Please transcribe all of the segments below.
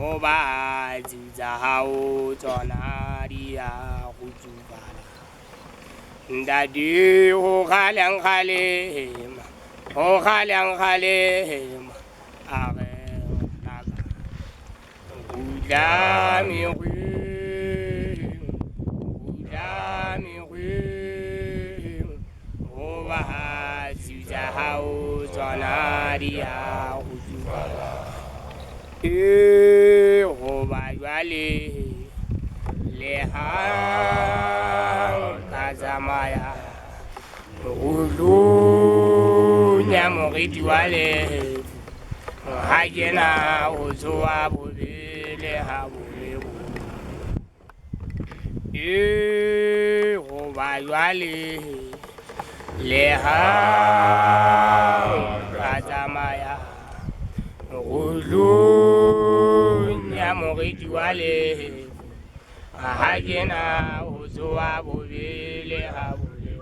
Oba ziza hao tona dia kujubala ndadi ho khalang khalema are naga udami oba ziza hao tona dia kujubala Oba jwale lehang kazamaya ulu nyamori jwale hajena uzuwa bubile habulebu oba jwale lehang kazamaya ulu nyamori wale hajena uzuwa bubile habule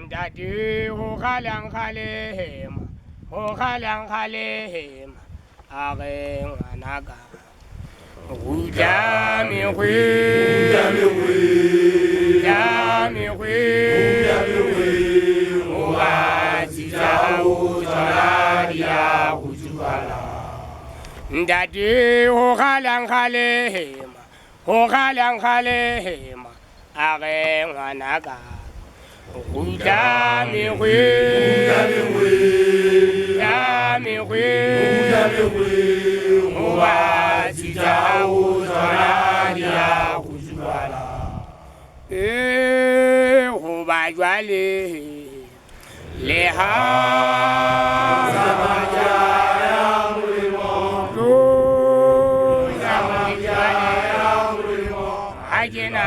ndati ho khalang khalema are nganaga udami kwe oazizahu zalaria kujubala ndati ho khalang khalema are ngwanaka udami kwe oazizahu zalaria kujubala ho bajwale leha hajena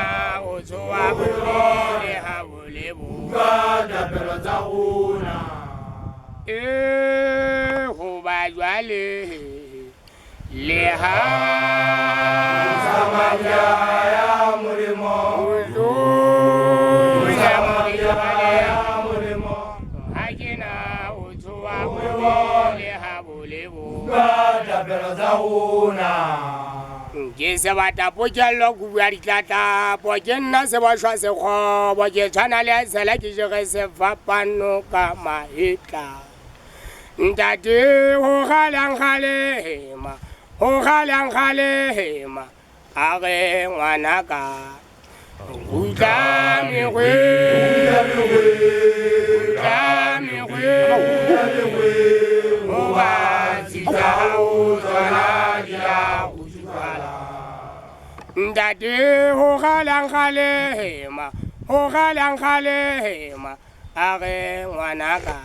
uzuwa bubile habulebu ho bajwale leha hajena uzuwa bubile habulebu Jese bata poja loku bari tata poja na se ba shwa se kho boje tshwana le sela ke je se fa pano ka mahita ntate ho khalang khalema are ngwanaka udami kwe oba zitao zona dia ndate ho khalang khalema are ngwanaka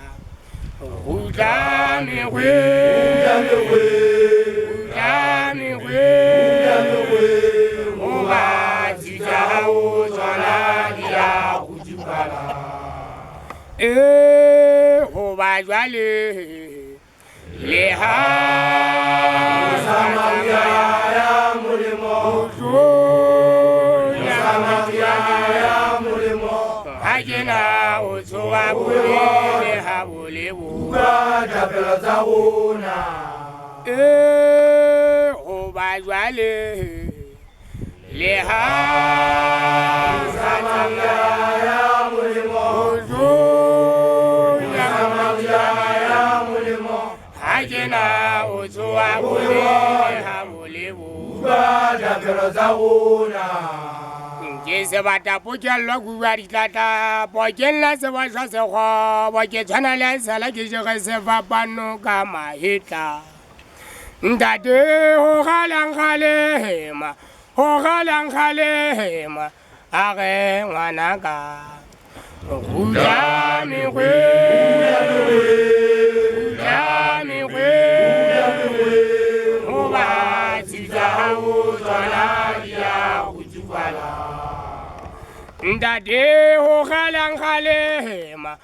udami kwe oba zitao zona dia kujubala ho bajwale leha samaya ya mulimo hajena uzuwa bubile habulebu ho bajwale leha samaya ya mulimo hajena uzuwa bubile habulebu Jese bata poja loku bari tata pojen la se ba shwa se kho boje tshwana le sela ke je se fa pano ka mahita ndate ho khalang khalema are ngwanaka udami kwe oba zitao zona dia kujubala ndate ho khalang khalema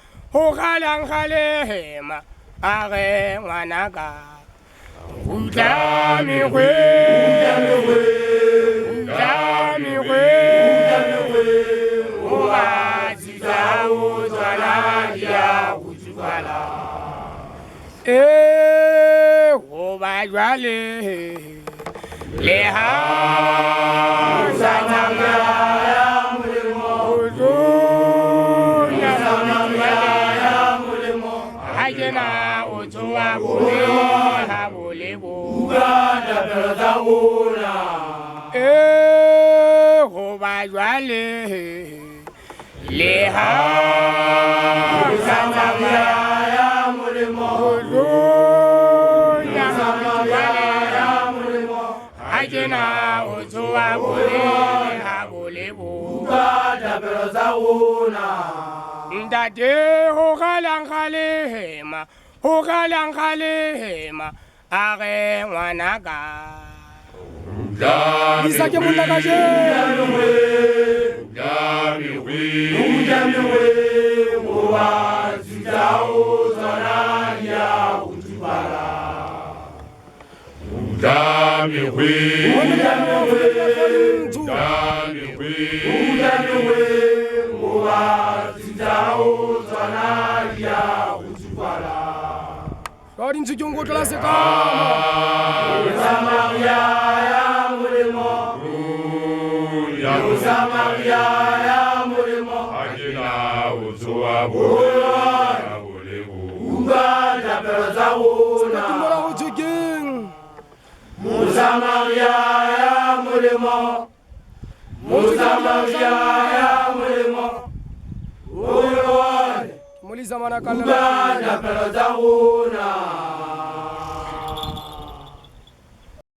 are ngwanaka udami kwe oba zitao zona Go ba jwale le ha sa tsamaya molemo ya molemo ha kena o tsoa bole ha bole bo da tsa bona go ba jwale le ha sa tsamaya molemo Ajena ozoa bole ha bole bo da pero zauna ndade ho galang khale hema are ngwanaka isa ke monna ka je o wa tsao zona ya utubala Dami we, Moa, Tindao, Zanaria, Utupala. God into Jungo Classica, Samaria, Murimo, Samaria, Murimo, Agina, Utua, Uba, Japerazao, Musamaria ya mulimo Uyo Muliza manakala na pelo zauna